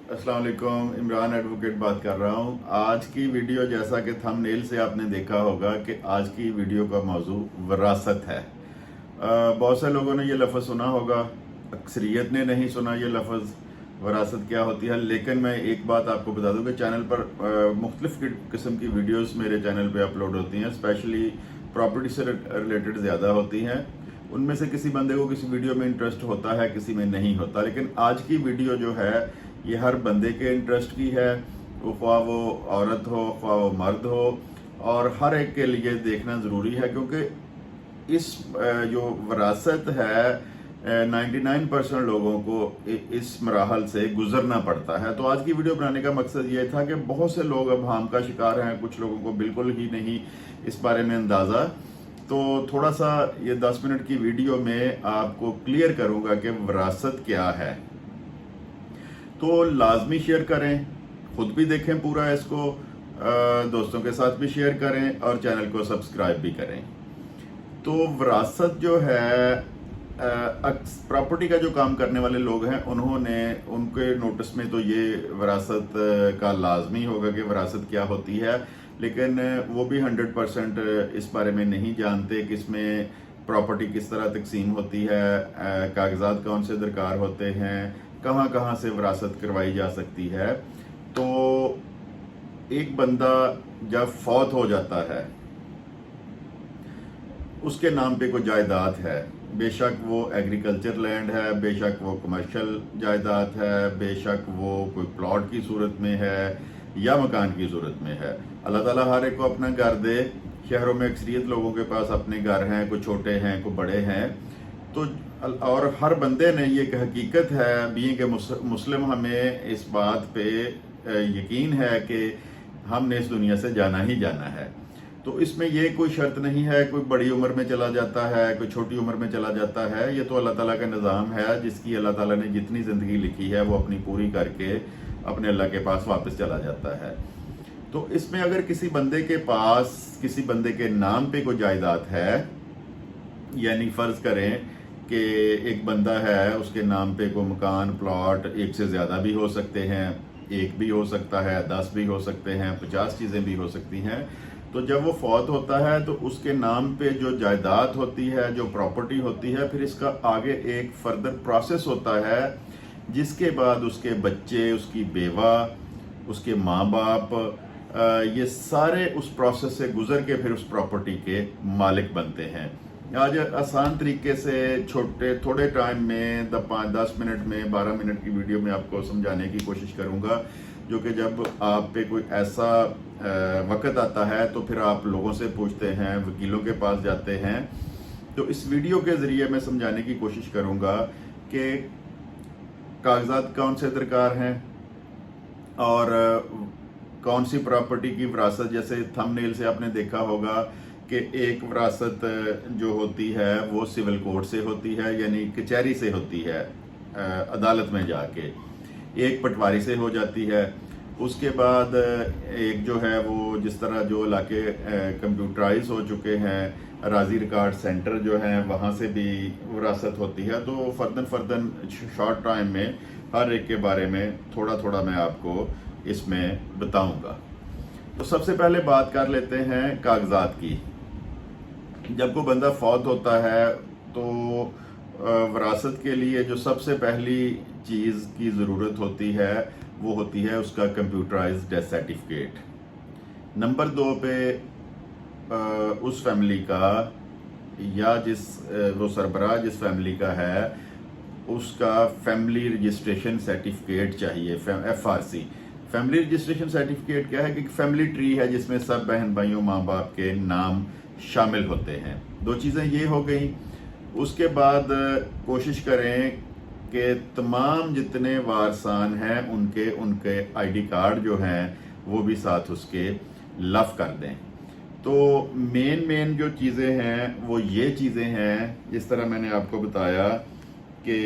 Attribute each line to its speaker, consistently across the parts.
Speaker 1: अस्सलाम वालेकुम, इमरान एडवोकेट बात कर रहा हूँ। आज की वीडियो, जैसा कि थंबनेल से आपने देखा होगा कि आज की वीडियो का मौजू विरासत है। बहुत से लोगों ने ये लफ्ज़ सुना होगा, अक्सरियत ने नहीं सुना ये लफ्ज़ विरासत क्या होती है। लेकिन मैं एक बात आपको बता दूं कि चैनल पर मुख्तलिफ किस्म की वीडियोस मेरे चैनल पे अपलोड होती हैं, स्पेशली प्रॉपर्टी से रिलेटेड ज़्यादा होती हैं। उनमें से किसी बंदे को किसी वीडियो में इंटरेस्ट होता है, किसी में नहीं होता। लेकिन आज की वीडियो जो है ये हर बंदे के इंटरेस्ट की है, ख्वाह वो औरत हो ख्वाह वो मर्द हो, और हर एक के लिए देखना ज़रूरी है, क्योंकि इस जो विरासत है 99% लोगों को इस मराहल से गुजरना पड़ता है। तो आज की वीडियो बनाने का मकसद ये था कि बहुत से लोग अब हाम का शिकार हैं, कुछ लोगों को बिल्कुल ही नहीं इस बारे में अंदाज़ा। तो थोड़ा सा ये 10 मिनट की वीडियो में आपको क्लियर करूंगा कि विरासत क्या है। तो लाजमी शेयर करें, खुद भी देखें पूरा इसको, दोस्तों के साथ भी शेयर करें और चैनल को सब्सक्राइब भी करें। तो विरासत जो है, प्रॉपर्टी का जो काम करने वाले लोग हैं उनके नोटिस में तो ये विरासत का लाजमी होगा कि विरासत क्या होती है। लेकिन वो भी 100% इस बारे में नहीं जानते कि इसमें प्रॉपर्टी किस तरह तकसीम होती है, कागजात कौन से दरकार होते हैं, कहाँ कहाँ से विरासत करवाई जा सकती है। तो एक बंदा जब फौत हो जाता है, उसके नाम पे कोई जायदाद है, बेशक वो एग्रीकल्चर लैंड है, बेशक वो कमर्शियल जायदाद है, बेशक वो कोई प्लॉट की सूरत में है या मकान की सूरत में है। अल्लाह ताला हर एक को अपना घर दे। शहरों में अक्सरियत लोगों के पास अपने घर हैं, कोई छोटे हैं कोई बड़े हैं। तो और हर बंदे ने ये एक हकीकत है, बीइंग के मुस्लिम, हमें इस बात पे यकीन है कि हमने इस दुनिया से जाना ही जाना है। तो इसमें ये कोई शर्त नहीं है कोई बड़ी उम्र में चला जाता है, कोई छोटी उम्र में चला जाता है। ये तो अल्लाह ताला का निज़ाम है, जिसकी अल्लाह ताला ने जितनी ज़िंदगी लिखी है वो अपनी पूरी करके अपने अल्लाह के पास वापस चला जाता है। तो इसमें अगर किसी बंदे के पास किसी बंदे के नाम पे कोई जायदाद है, यानी फ़र्ज़ करें कि एक बंदा है, उसके नाम पे कोई मकान प्लॉट, एक से ज़्यादा भी हो सकते हैं, एक भी हो सकता है, 10 भी हो सकते हैं, 50 चीज़ें भी हो सकती हैं। तो जब वो फौत होता है तो उसके नाम पे जो जायदाद होती है, जो प्रॉपर्टी होती है, फिर इसका आगे एक फर्दर प्रोसेस होता है, जिसके बाद उसके बच्चे, उसकी बेवा, उसके माँ बाप, ये सारे उस प्रोसेस से गुजर के फिर उस प्रॉपर्टी के मालिक बनते हैं। आज आसान तरीके से थोड़े टाइम में 10 मिनट में 12 मिनट की वीडियो में आपको समझाने की कोशिश करूंगा, जो कि जब आप पे कोई ऐसा वक्त आता है तो फिर आप लोगों से पूछते हैं, वकीलों के पास जाते हैं। तो इस वीडियो के ज़रिए मैं समझाने की कोशिश करूंगा कि कागजात कौन से दरकार हैं और कौन सी प्रॉपर्टी की विरासत, जैसे थंबनेल से आपने देखा होगा कि एक विरासत जो होती है वो सिविल कोर्ट से होती है, यानी कचहरी से होती है, अदालत में जाके। एक पटवारी से हो जाती है। उसके बाद एक जो है वो, जिस तरह जो इलाके कंप्यूटराइज हो चुके हैं, राजी रिकॉर्ड सेंटर जो हैं, वहाँ से भी विरासत होती है। तो फर्दन शॉर्ट टाइम में हर एक के बारे में थोड़ा थोड़ा मैं आपको इसमें बताऊंगा। तो सबसे पहले बात कर लेते हैं कागजात की। जब कोई बंदा फौत होता है तो विरासत के लिए जो सबसे पहली चीज़ की ज़रूरत होती है वो होती है उसका कंप्यूटराइज्ड डेथ सर्टिफिकेट। नंबर 2 पे उस फैमिली का, या वो सरबराह जिस फैमिली का है, उसका फैमिली रजिस्ट्रेशन सर्टिफिकेट चाहिए, FRC। फैमिली रजिस्ट्रेशन सर्टिफिकेट क्या है कि फैमिली ट्री है जिसमें सब बहन भाइयों माँ बाप के नाम शामिल होते हैं। 2 चीज़ें ये हो गई। उसके बाद कोशिश करें कि तमाम जितने वारसान हैं उनके ID कार्ड जो हैं वो भी साथ उसके लफ कर दें। तो मेन जो चीज़ें हैं वो ये चीज़ें हैं, जिस तरह मैंने आपको बताया कि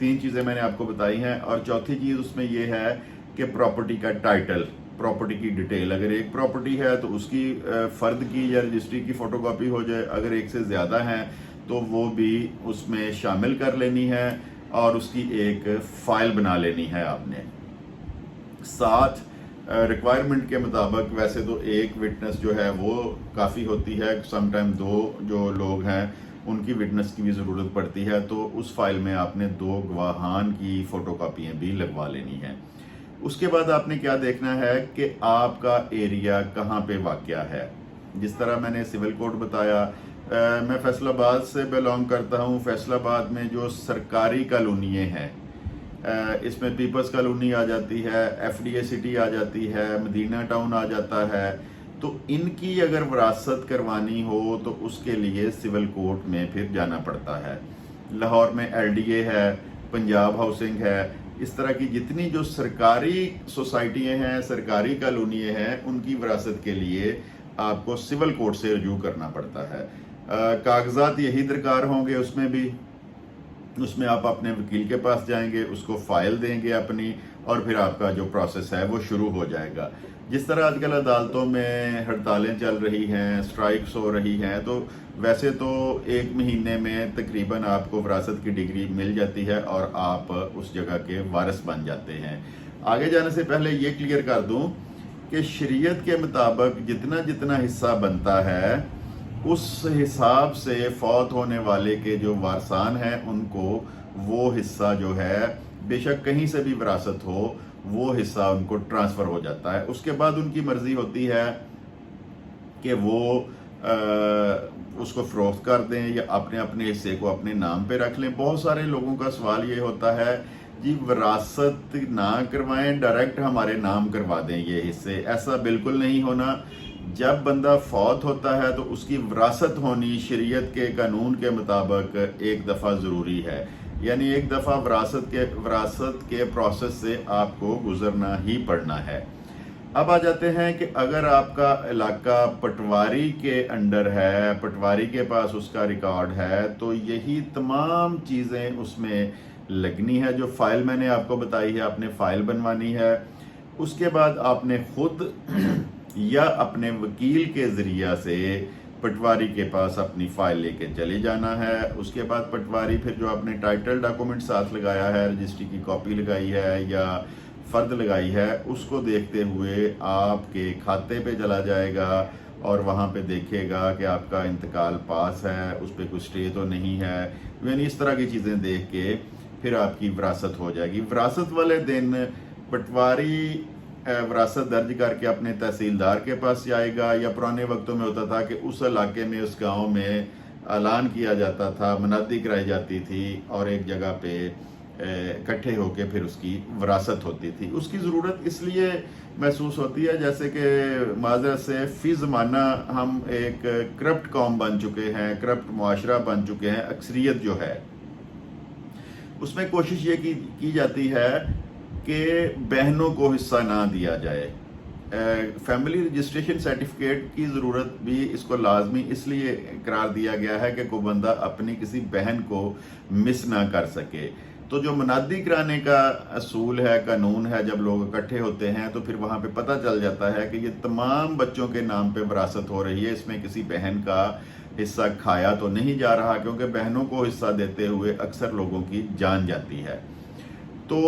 Speaker 1: 3 चीज़ें मैंने आपको बताई हैं। और चौथी चीज़ उसमें ये है कि प्रॉपर्टी का टाइटल, प्रॉपर्टी की डिटेल। अगर एक प्रॉपर्टी है तो उसकी फ़र्द की या रजिस्ट्री की फ़ोटोकॉपी हो जाए, अगर एक से ज़्यादा हैं तो वो भी उसमें शामिल कर लेनी है। اور اس کی ایک فائل بنا لینی ہے آپ نے ساتھ۔ ریکوائرمنٹ کے مطابق ویسے تو ایک وٹنس جو ہے وہ کافی ہوتی ہے، سم ٹائم دو جو لوگ ہیں ان کی وٹنس کی بھی ضرورت پڑتی ہے، تو اس فائل میں آپ نے 2 گواہان کی فوٹو کاپیاں بھی لگوا لینی ہیں۔ اس کے بعد آپ نے کیا دیکھنا ہے کہ آپ کا ایریا کہاں پہ واقع ہے۔ جس طرح میں نے سول کوڈ بتایا، میں فیصل آباد سے بیلونگ کرتا ہوں۔ فیصل آباد میں جو سرکاری کالونیاں ہیں، اس میں پیپلز کالونی آ جاتی ہے، ایف ڈی اے سٹی آ جاتی ہے، مدینہ ٹاؤن آ جاتا ہے، تو ان کی اگر وراثت کروانی ہو تو اس کے لیے سول کورٹ میں پھر جانا پڑتا ہے۔ لاہور میں ایل ڈی اے ہے، پنجاب ہاؤسنگ ہے، اس طرح کی جتنی جو سرکاری سوسائٹیاں ہیں، سرکاری کالونیاں ہیں، ان کی وراثت کے لیے آپ کو سول کورٹ سے رجوع کرنا پڑتا ہے۔ کاغذات یہی درکار ہوں گے اس میں بھی، اس میں آپ اپنے وکیل کے پاس جائیں گے، اس کو فائل دیں گے اپنی، اور پھر آپ کا جو پروسیس ہے وہ شروع ہو جائے گا۔ جس طرح آج کل عدالتوں میں ہڑتالیں چل رہی ہیں، سٹرائکس ہو رہی ہیں، تو ویسے تو 1 مہینے میں تقریباً آپ کو وراثت کی ڈگری مل جاتی ہے اور آپ اس جگہ کے وارث بن جاتے ہیں۔ آگے جانے سے پہلے یہ کلیئر کر دوں کہ شریعت کے مطابق جتنا جتنا حصہ بنتا ہے اس حساب سے فوت ہونے والے کے جو وارثان ہیں ان کو وہ حصہ جو ہے بے شک کہیں سے بھی وراثت ہو وہ حصہ ان کو ٹرانسفر ہو جاتا ہے۔ اس کے بعد ان کی مرضی ہوتی ہے کہ وہ اس کو فروخت کر دیں یا اپنے حصے کو اپنے نام پہ رکھ لیں۔ بہت سارے لوگوں کا سوال یہ ہوتا ہے جی وراثت نہ کروائیں، ڈائریکٹ ہمارے نام کروا دیں یہ حصے۔ ایسا بالکل نہیں ہونا۔ جب بندہ فوت ہوتا ہے تو اس کی وراثت ہونی شریعت کے قانون کے مطابق ایک دفعہ ضروری ہے، یعنی ایک دفعہ وراثت کے پروسیس سے آپ کو گزرنا ہی پڑنا ہے۔ اب آ جاتے ہیں کہ اگر آپ کا علاقہ پٹواری کے انڈر ہے، پٹواری کے پاس اس کا ریکارڈ ہے، تو یہی تمام چیزیں اس میں لگنی ہے۔ جو فائل میں نے آپ کو بتائی ہے، آپ نے فائل بنوانی ہے۔ اس کے بعد آپ نے خود یا اپنے وکیل کے ذریعہ سے پٹواری کے پاس اپنی فائل لے کے چلے جانا ہے۔ اس کے بعد پٹواری پھر جو آپ نے ٹائٹل ڈاکومنٹ ساتھ لگایا ہے، رجسٹری کی کاپی لگائی ہے یا فرد لگائی ہے، اس کو دیکھتے ہوئے آپ کے کھاتے پہ چلا جائے گا اور وہاں پہ دیکھے گا کہ آپ کا انتقال پاس ہے، اس پہ کوئی سٹے تو نہیں ہے، یعنی اس طرح کی چیزیں دیکھ کے پھر آپ کی وراثت ہو جائے گی۔ وراثت والے دن پٹواری وراثت درج کر کے اپنے تحصیلدار کے پاس جائے گا، یا پرانے وقتوں میں ہوتا تھا کہ اس علاقے میں اس گاؤں میں اعلان کیا جاتا تھا، منادی کرائی جاتی تھی اور ایک جگہ پہ اکٹھے ہو کے پھر اس کی وراثت ہوتی تھی۔ اس کی ضرورت اس لیے محسوس ہوتی ہے جیسے کہ معذرت سے فی زمانہ ہم ایک کرپٹ قوم بن چکے ہیں، کرپٹ معاشرہ بن چکے ہیں۔ اکثریت جو ہے اس میں کوشش یہ کی جاتی ہے کہ بہنوں کو حصہ نہ دیا جائے۔ فیملی رجسٹریشن سرٹیفکیٹ کی ضرورت بھی اس کو لازمی اس لیے قرار دیا گیا ہے کہ کوئی بندہ اپنی کسی بہن کو مس نہ کر سکے۔ تو جو منادی کرانے کا اصول ہے، قانون ہے، جب لوگ اکٹھے ہوتے ہیں تو پھر وہاں پہ پتہ چل جاتا ہے کہ یہ تمام بچوں کے نام پہ وراثت ہو رہی ہے، اس میں کسی بہن کا حصہ کھایا تو نہیں جا رہا، کیونکہ بہنوں کو حصہ دیتے ہوئے اکثر لوگوں کی جان جاتی ہے۔ تو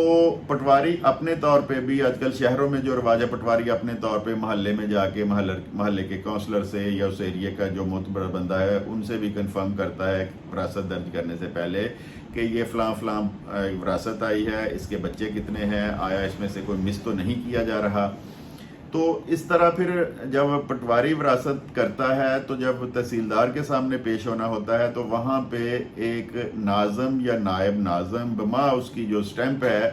Speaker 1: پٹواری اپنے طور پہ بھی آج کل شہروں میں جو رواج ہے، پٹواری اپنے طور پہ محلے میں جا کے محلے کے کونسلر سے یا اس ایریے کا جو معتبر بندہ ہے ان سے بھی کنفرم کرتا ہے وراثت درج کرنے سے پہلے کہ یہ فلاں فلاں وراثت آئی ہے، اس کے بچے کتنے ہیں، آیا اس میں سے کوئی مس تو نہیں کیا جا رہا۔ تو اس طرح پھر جب پٹواری وراثت کرتا ہے تو جب تحصیلدار کے سامنے پیش ہونا ہوتا ہے تو وہاں پہ ایک ناظم یا نائب ناظم بما اس کی جو سٹیمپ ہے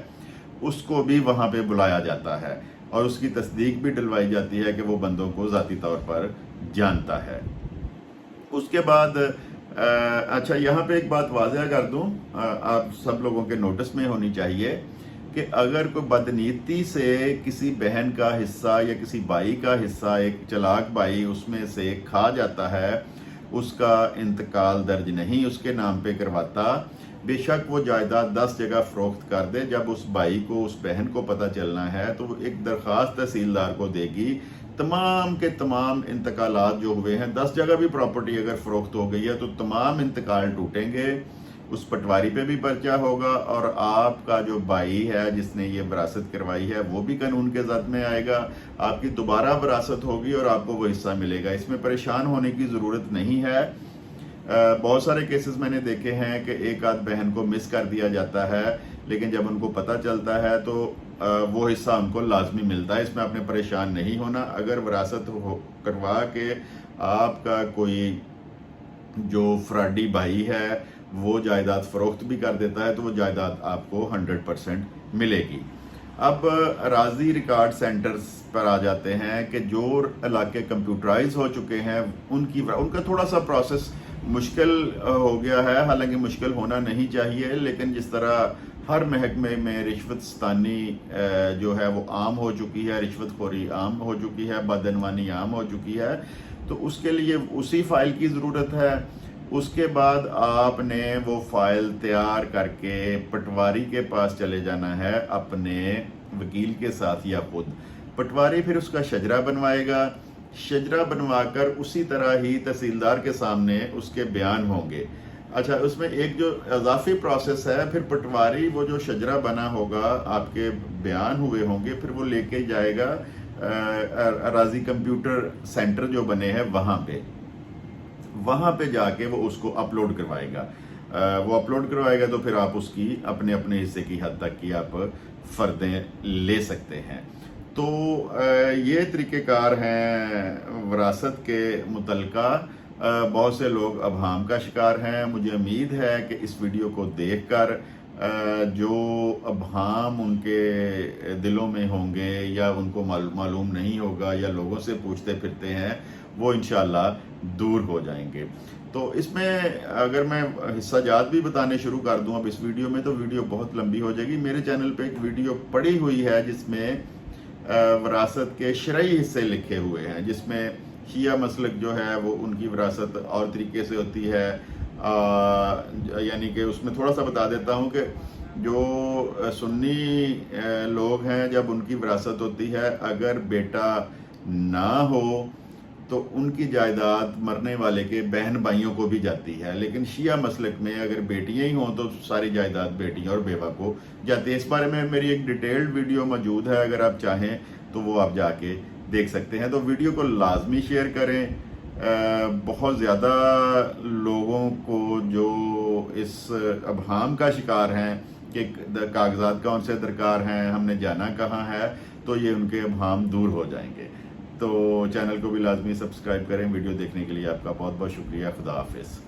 Speaker 1: اس کو بھی وہاں پہ بلایا جاتا ہے اور اس کی تصدیق بھی ڈلوائی جاتی ہے کہ وہ بندوں کو ذاتی طور پر جانتا ہے۔ اس کے بعد اچھا یہاں پہ ایک بات واضح کر دوں، آپ سب لوگوں کے نوٹس میں ہونی چاہیے کہ اگر کوئی بدنیتی سے کسی بہن کا حصہ یا کسی بھائی کا حصہ، ایک چلاک بھائی اس میں سے کھا جاتا ہے، اس کا انتقال درج نہیں اس کے نام پہ کرواتا، بے شک وہ جائیداد 10 جگہ فروخت کر دے، جب اس بھائی کو اس بہن کو پتہ چلنا ہے تو وہ ایک درخواست تحصیلدار کو دے گی، تمام کے تمام انتقالات جو ہوئے ہیں، 10 جگہ بھی پراپرٹی اگر فروخت ہو گئی ہے تو تمام انتقال ٹوٹیں گے، उस पटवारी पे भी पर्चा होगा और आपका जो भाई है जिसने ये विरासत करवाई है वो भी कानून के ज़द में आएगा। आपकी दोबारा विरासत होगी और आपको वो हिस्सा मिलेगा। इसमें परेशान होने की ज़रूरत नहीं है। बहुत सारे केसेस मैंने देखे हैं कि एक आध बहन को मिस कर दिया जाता है, लेकिन जब उनको पता चलता है तो वो हिस्सा उनको लाजमी मिलता है। इसमें आपने परेशान नहीं होना। अगर विरासत करवा के आपका कोई जो फ्राडी भाई है वो जायदाद फरोख्त भी कर देता है तो वो जायदाद आपको 100% मिलेगी। अब राजी रिकॉर्ड सेंटर्स पर आ जाते हैं कि जो इलाके कंप्यूटराइज हो चुके हैं उनका थोड़ा सा प्रोसेस मुश्किल हो गया है। हालांकि मुश्किल होना नहीं चाहिए, लेकिन जिस तरह हर महकमे में रिश्वत स्तानी जो है वो आम हो चुकी है, रिश्वतखोरी आम हो चुकी है, बदअनवानी आम हो चुकी है, तो उसके लिए उसी फाइल की ज़रूरत है। उसके बाद आपने वो फाइल तैयार करके पटवारी के पास चले जाना है अपने वकील के साथ या खुद। पटवारी फिर उसका शजरा बनवाएगा। शजरा बनवाकर उसी तरह ही तहसीलदार के सामने उसके बयान होंगे। अच्छा, उसमें एक जो इजाफी प्रोसेस है, फिर पटवारी वो जो शजरा बना होगा, आपके बयान हुए होंगे, फिर वो लेके जाएगा राजी कंप्यूटर सेंटर जो बने हैं वहाँ पे जाके वो उसको अपलोड करवाएगा। वो अपलोड करवाएगा तो फिर आप उसकी अपने अपने हिस्से की हद तक की आप फ़र्दें ले सकते हैं। तो ये तरीक़ेकार हैं विरासत के मुतल्लिका। बहुत से लोग अबहाम का शिकार हैं। मुझे उम्मीद है कि इस वीडियो को देखकर जो अबहाम उनके दिलों में होंगे या उनको मालूम नहीं होगा या लोगों से पूछते फिरते हैं, वो इंशाल्लाह दूर हो जाएंगे। तो इसमें अगर मैं हिस्सा जात भी बताने शुरू कर दूं अब इस वीडियो में, तो वीडियो बहुत लंबी हो जाएगी। मेरे चैनल पे एक वीडियो पड़ी हुई है जिसमें विरासत के शरई हिस्से लिखे हुए हैं, जिसमें शिया मसलक जो है वो उनकी विरासत और तरीके से होती है। यानी कि उसमें थोड़ा सा बता देता हूँ कि जो सुन्नी लोग हैं, जब उनकी विरासत होती है, अगर बेटा ना हो तो उनकी जायदाद मरने वाले के बहन भाइयों को भी जाती है। लेकिन शिया मसलक में अगर बेटियां ही हों तो सारी जायदाद बेटियां और बेवा को जाती है। इस बारे में मेरी एक डिटेल्ड वीडियो मौजूद है, अगर आप चाहें तो वो आप जाके देख सकते हैं। तो वीडियो को लाजमी शेयर करें। बहुत ज़्यादा लोगों को जो इस अबहाम का शिकार हैं कि कागजात कौन से दरकार हैं, हमने जाना कहाँ है, तो ये उनके अबहाम दूर हो जाएंगे। तो चैनल को भी लाजमी सब्सक्राइब करें। वीडियो देखने के लिए आपका बहुत बहुत शुक्रिया। खुदा हाफिज़।